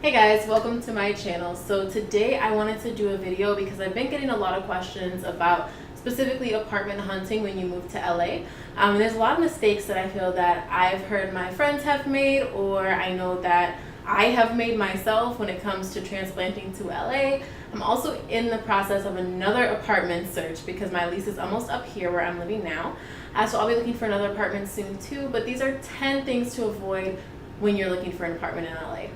Hey guys, welcome to my channel. So today I wanted to do a video because I've been getting a lot of questions about specifically apartment hunting when you move to LA. There's a lot of mistakes that I feel that I've heard my friends have made, or I know that I have made myself when it comes to transplanting to LA. I'm also in the process of another apartment search because my lease is almost up here where I'm living now. So I'll be looking for another apartment soon too, but these are 10 things to avoid when you're looking for an apartment in LA.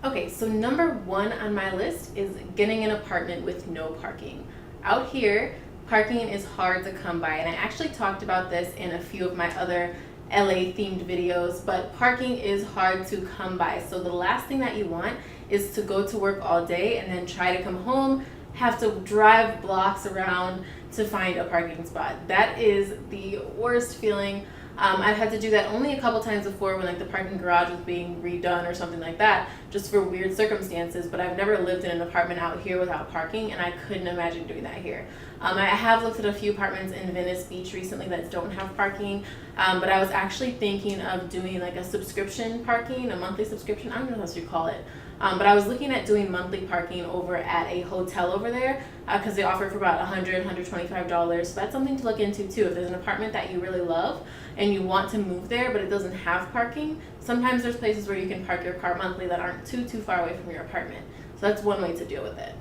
Okay, so number one on my list is getting an apartment with no parking. Out here, parking is hard to come by, and I actually talked about this in a few of my other LA themed videos, but parking is hard to come by. So the last thing that you want is to go to work all day and then try to come home, have to drive blocks around to find a parking spot. That is the worst feeling. I've had to do that only a couple times before when the parking garage was being redone or something like that, just for weird circumstances, but I've never lived in an apartment out here without parking, and I couldn't imagine doing that here. I have looked at a few apartments in Venice Beach recently that don't have parking, but I was actually thinking of doing a subscription parking, a monthly subscription, I don't know what else you call it. But I was looking at doing monthly parking over at a hotel over there because they offer for about $100, $125. So that's something to look into too. If there's an apartment that you really love and you want to move there but it doesn't have parking, sometimes there's places where you can park your car monthly that aren't too far away from your apartment. So that's one way to deal with it.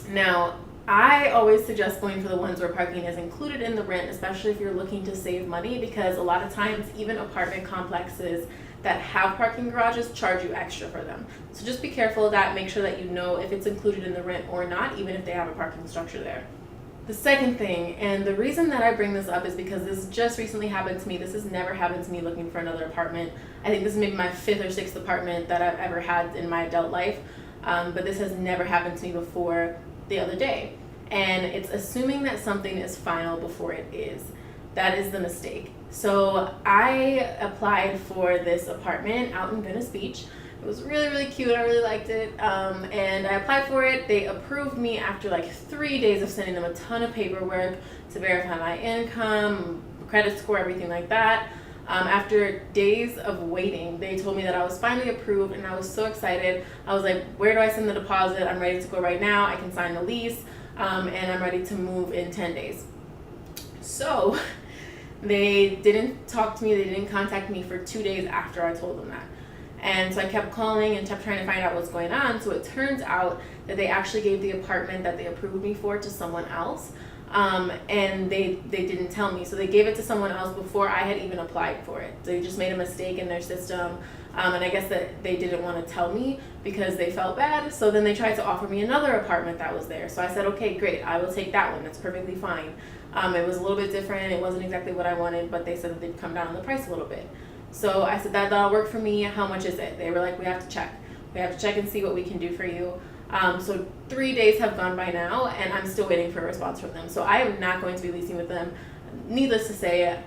Now, I always suggest going for the ones where parking is included in the rent, especially if you're looking to save money, because a lot of times even apartment complexes that have parking garages charge you extra for them. So just be careful of that. Make sure that you know if it's included in the rent or not, even if they have a parking structure there. The second thing, and the reason that I bring this up is because this just recently happened to me. This has never happened to me looking for another apartment. I think this is maybe my 5th or 6th apartment that I've ever had in my adult life, but this has never happened to me before the other day. And it's assuming that something is final before it is. That is the mistake. So I applied for this apartment out in Venice Beach. It was really cute. I really liked it. And I applied for it. They approved me after 3 days of sending them a ton of paperwork to verify my income, credit score, everything like that. After days of waiting, they told me that I was finally approved, and I was so excited. I was like, where do I send the deposit? I'm ready to go right now. I can sign the lease, and I'm ready to move in 10 days. So they didn't talk to me, they didn't contact me for 2 days after I told them that. And so I kept calling and kept trying to find out what's going on. So it turns out that they actually gave the apartment that they approved me for to someone else. And they didn't tell me. So they gave it to someone else before I had even applied for it. They just made a mistake in their system. And I guess that they didn't want to tell me because they felt bad. So then they tried to offer me another apartment that was there. So I said, okay, great, I will take that one. That's perfectly fine. It was a little bit different. It wasn't exactly what I wanted, but they said that they'd come down on the price a little bit. So I said, that'll work for me. How much is it? They were like, we have to check. We have to check and see what we can do for you. So 3 days have gone by now, and I'm still waiting for a response from them. So I am not going to be leasing with them. Needless to say,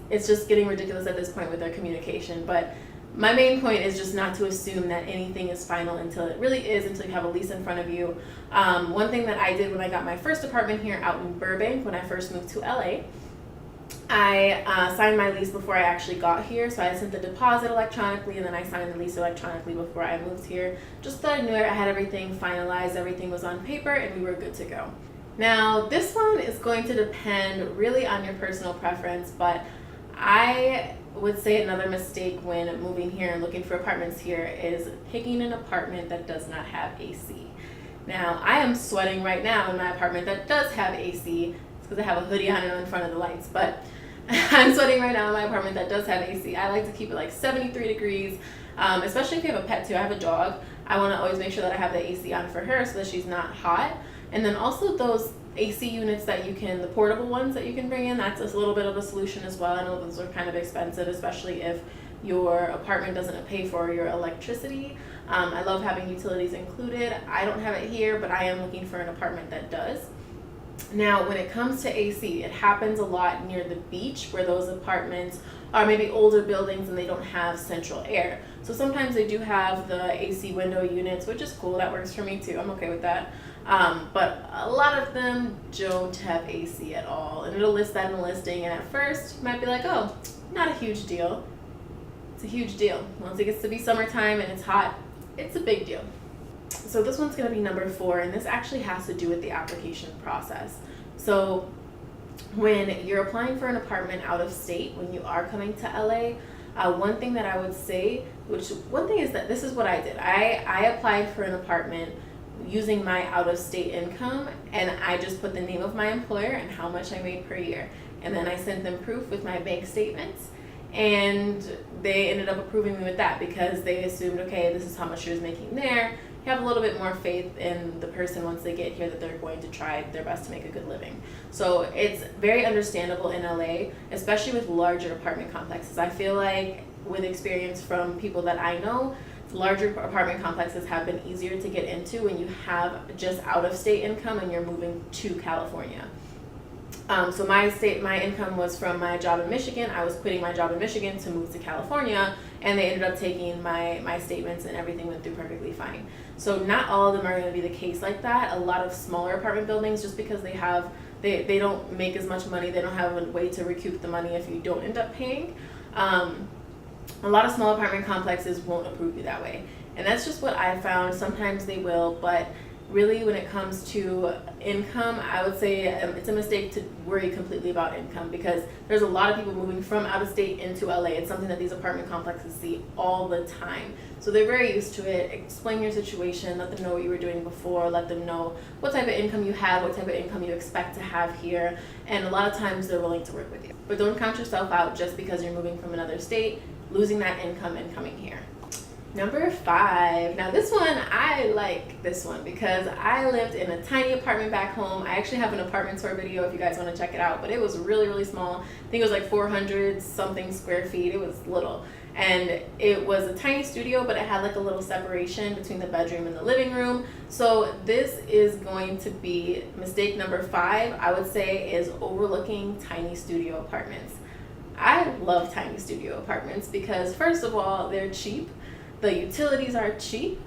it's just getting ridiculous at this point with their communication. But my main point is just not to assume that anything is final until it really is, until you have a lease in front of you. One thing that I did when I got my first apartment here out in Burbank, when I first moved to LA, I signed my lease before I actually got here. So I sent the deposit electronically, and then I signed the lease electronically before I moved here. Just so I knew I had everything finalized, everything was on paper, and we were good to go. Now, this one is going to depend really on your personal preference, but I would say another mistake when moving here and looking for apartments here is picking an apartment that does not have AC. Now, I am sweating right now in my apartment that does have AC. It's because I have a hoodie on and I'm in front of the lights, but I'm sweating right now in my apartment that does have AC. I like to keep it 73 degrees, especially if you have a pet too. I have a dog. I want to always make sure that I have the AC on for her so that she's not hot. And then also those AC units that you can, the portable ones that you can bring in, that's a little bit of a solution as well. I know those are kind of expensive, especially if your apartment doesn't pay for your electricity. I love having utilities included. I don't have it here, but I am looking for an apartment that does. Now, when it comes to AC, it happens a lot near the beach where those apartments are maybe older buildings and they don't have central air. So sometimes they do have the AC window units, which is cool. That works for me too. I'm okay with that. But a lot of them don't have AC at all. And it'll list that in the listing. And at first, you might be like, oh, not a huge deal. It's a huge deal. Once it gets to be summertime and it's hot, it's a big deal. So this one's going to be number 4, and this actually has to do with the application process. So when you're applying for an apartment out of state, when you are coming to LA, one thing that I would say, one thing is that this is what I did. I applied for an apartment using my out of state income, and I just put the name of my employer and how much I made per year. And then I sent them proof with my bank statements, and they ended up approving me with that because they assumed, okay, this is how much she was making there. You have a little bit more faith in the person once they get here that they're going to try their best to make a good living. So it's very understandable in LA, especially with larger apartment complexes. I feel like with experience from people that I know, larger apartment complexes have been easier to get into when you have just out of state income and you're moving to California. So my income was from my job in Michigan. I was quitting my job in Michigan to move to California, and they ended up taking my statements, and everything went through perfectly fine. So not all of them are going to be the case like that. A lot of smaller apartment buildings, just because they don't make as much money, they don't have a way to recoup the money if you don't end up paying. A lot of small apartment complexes won't approve you that way. And that's just what I found. Sometimes they will, but really when it comes to income, I would say it's a mistake to worry completely about income, because there's a lot of people moving from out of state into LA. It's something that these apartment complexes see all the time. So they're very used to it. Explain your situation, let them know what you were doing before, let them know what type of income you have, what type of income you expect to have here, and a lot of times they're willing to work with you. But don't count yourself out just because you're moving from another state, losing that income and coming here. Number 5. Now this one, I like this one because I lived in a tiny apartment back home. I actually have an apartment tour video if you guys want to check it out, but it was really, really small. I think it was like 400 something square feet. It was little. And it was a tiny studio, but it had like a little separation between the bedroom and the living room. So this is going to be mistake number 5, I would say, is overlooking tiny studio apartments. I love tiny studio apartments because first of all, they're cheap. The utilities are cheap,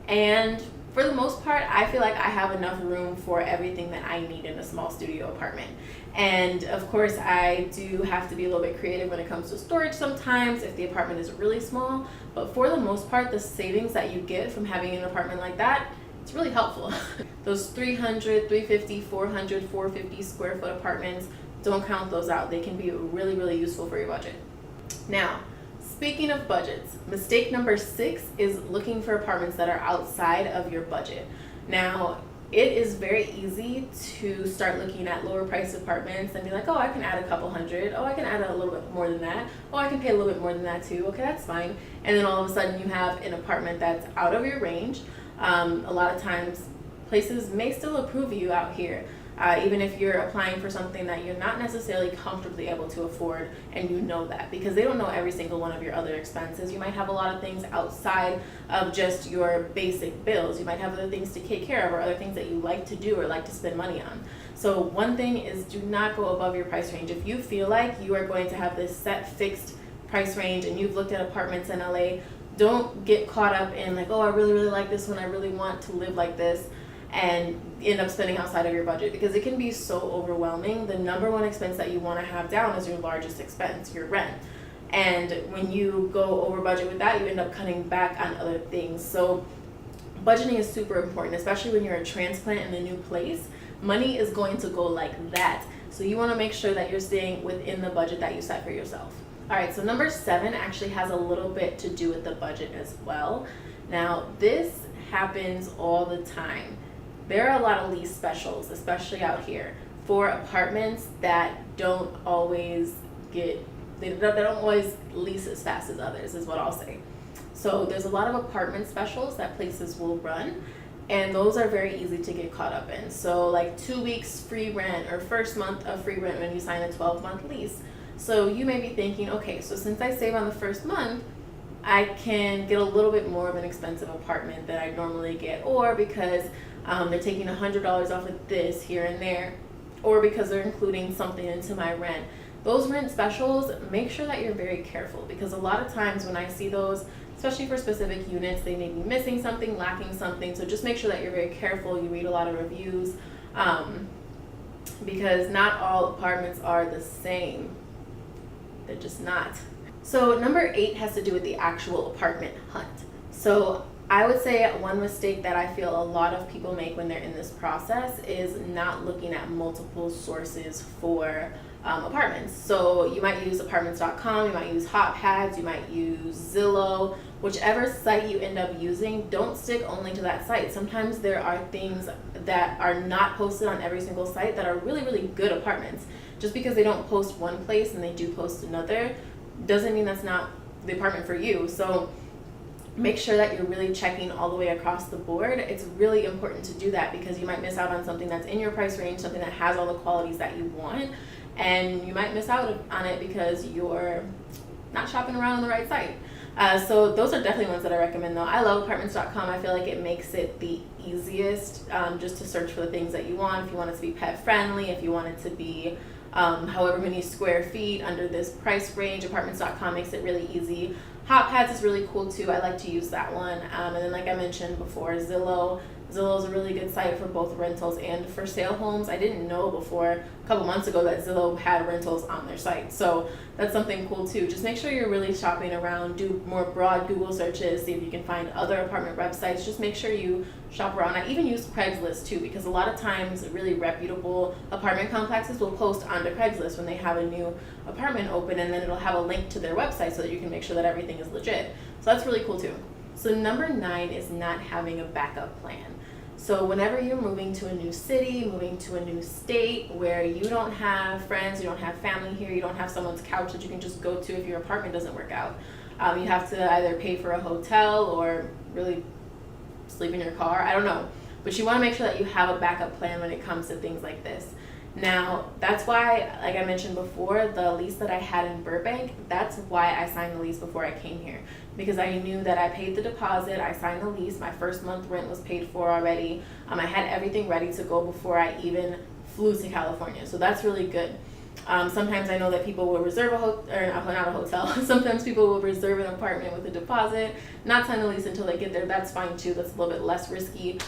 and for the most part, I feel like I have enough room for everything that I need in a small studio apartment. And of course, I do have to be a little bit creative when it comes to storage sometimes if the apartment is really small, but for the most part, the savings that you get from having an apartment like that, it's really helpful. Those 300, 350, 400, 450 square foot apartments, don't count those out. They can be really, really useful for your budget. Now, speaking of budgets, mistake number 6 is looking for apartments that are outside of your budget. Now, it is very easy to start looking at lower priced apartments and be like, oh, I can add a couple hundred. Oh, I can add a little bit more than that. Oh, I can pay a little bit more than that too. Okay, that's fine. And then all of a sudden you have an apartment that's out of your range. A lot of times places may still approve you out here. Even if you're applying for something that you're not necessarily comfortably able to afford, and you know that because they don't know every single one of your other expenses. You might have a lot of things outside of just your basic bills. You might have other things to take care of or other things that you like to do or like to spend money on. So one thing is, do not go above your price range. If you feel like you are going to have this set fixed price range and you've looked at apartments in LA, don't get caught up in like, oh, I really, really like this one. I really want to live like this, and end up spending outside of your budget, because it can be so overwhelming. The number one expense that you want to have down is your largest expense, your rent. And when you go over budget with that, you end up cutting back on other things. So budgeting is super important, especially when you're a transplant in a new place. Money is going to go like that. So you want to make sure that you're staying within the budget that you set for yourself. All right, so number 7 actually has a little bit to do with the budget as well. Now, this happens all the time. There are a lot of lease specials, especially out here, for apartments that don't always they don't always lease as fast as others, is what I'll say. So there's a lot of apartment specials that places will run, and those are very easy to get caught up in. So like 2 weeks free rent or first month of free rent when you sign a 12-month lease. So you may be thinking, okay, so since I save on the first month, I can get a little bit more of an expensive apartment than I normally get, or because they're taking $100 off of this here and there, or because they're including something into my rent. Those rent specials, make sure that you're very careful, because a lot of times when I see those, especially for specific units, they may be missing something, lacking something. So just make sure that you're very careful. You read a lot of reviews, because not all apartments are the same. They're just not. So number 8 has to do with the actual apartment hunt. So I would say one mistake that I feel a lot of people make when they're in this process is not looking at multiple sources for apartments. So you might use apartments.com, you might use Hotpads, you might use Zillow, whichever site you end up using. Don't stick only to that site. Sometimes there are things that are not posted on every single site that are really, really good apartments. Just because they don't post one place and they do post another doesn't mean that's not the apartment for you. So make sure that you're really checking all the way across the board. It's really important to do that because you might miss out on something that's in your price range, something that has all the qualities that you want, and you might miss out on it because you're not shopping around on the right site. So those are definitely ones that I recommend though. I love apartments.com. I feel like it makes it the easiest just to search for the things that you want. If you want it to be pet friendly, if you want it to be however many square feet under this price range, apartments.com makes it really easy. Hotpads is really cool too. I like to use that one. And then like I mentioned before, Zillow is a really good site for both rentals and for sale homes. I didn't know before a couple months ago that Zillow had rentals on their site. So that's something cool too. Just make sure you're really shopping around, do more broad Google searches, see if you can find other apartment websites. Just make sure you shop around. I even use Craigslist too, because a lot of times really reputable apartment complexes will post onto Craigslist when they have a new apartment open, and then it'll have a link to their website so that you can make sure that everything is legit. So that's really cool too. So number 9 is not having a backup plan. So whenever you're moving to a new city, moving to a new state where you don't have friends, you don't have family here, you don't have someone's couch that you can just go to if your apartment doesn't work out. You have to either pay for a hotel or really sleep in your car. I don't know. But you want to make sure that you have a backup plan when it comes to things like this. Now, that's why, like I mentioned before, the lease that I had in Burbank, that's why I signed the lease before I came here. Because I knew that I paid the deposit, I signed the lease, my first month rent was paid for already. I had everything ready to go before I even flew to California. So that's really good. Sometimes I know that people will reserve not a hotel. Sometimes people will reserve an apartment with a deposit, not sign the lease until they get there. That's fine too. That's a little bit less risky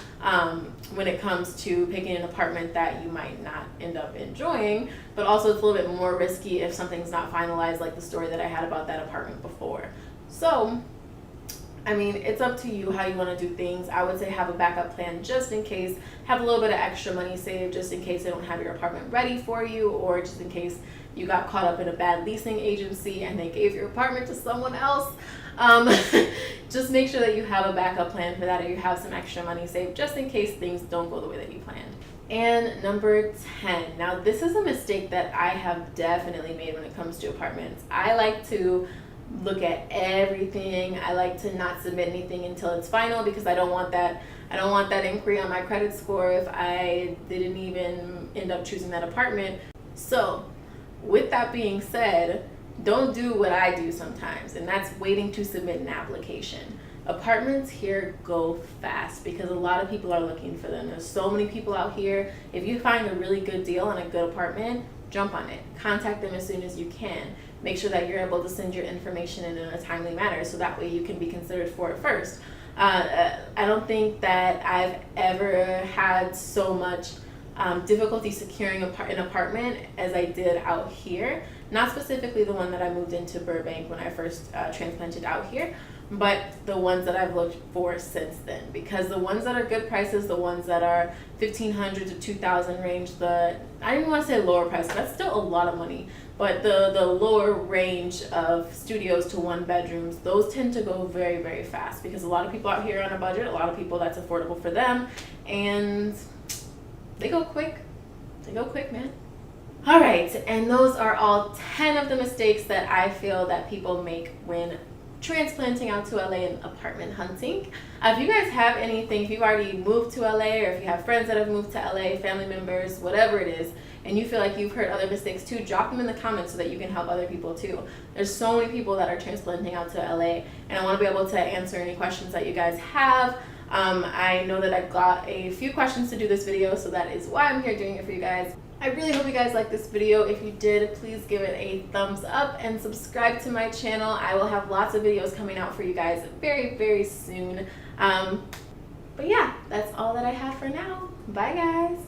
when it comes to picking an apartment that you might not end up enjoying. But also it's a little bit more risky if something's not finalized, like the story that I had about that apartment before. So, I mean, it's up to you how you want to do things. I would say have a backup plan just in case. Have a little bit of extra money saved just in case they don't have your apartment ready for you, or just in case you got caught up in a bad leasing agency and they gave your apartment to someone else. Just make sure that you have a backup plan for that, or you have some extra money saved just in case things don't go the way that you planned. And number 10. Now, this is a mistake that I have definitely made when it comes to apartments. I like to look at everything. I like to not submit anything until it's final because I don't want that inquiry on my credit score if I didn't even end up choosing that apartment. So with that being said, don't do what I do sometimes, and that's waiting to submit an application. Apartments here go fast because a lot of people are looking for them. There's so many people out here. If you find a really good deal on a good apartment, jump on it. Contact them as soon as you can. Make sure that you're able to send your information in a timely manner so that way you can be considered for it first. I don't think that I've ever had so much difficulty securing an apartment as I did out here. Not specifically the one that I moved into Burbank when I first transplanted out here, but the ones that I've looked for since then. Because the ones that are good prices, the ones that are $1,500 to $2,000 range, I don't even want to say lower price, that's still a lot of money. But the lower range of studios to 1 bedrooms, those tend to go very, very fast because a lot of people out here are on a budget, a lot of people that's affordable for them, and they go quick. They go quick, man. All right, and those are all 10 of the mistakes that I feel that people make when transplanting out to LA and apartment hunting. If you guys have anything, if you've already moved to LA, or if you have friends that have moved to LA, family members, whatever it is, and you feel like you've heard other mistakes too, drop them in the comments so that you can help other people too. There's so many people that are transplanting out to LA, and I want to be able to answer any questions that you guys have. I know that I got a few questions to do this video, so that is why I'm here doing it for you guys. I really hope you guys liked this video. If you did, please give it a thumbs up and subscribe to my channel. I will have lots of videos coming out for you guys very, very soon. But yeah, that's all that I have for now. Bye guys.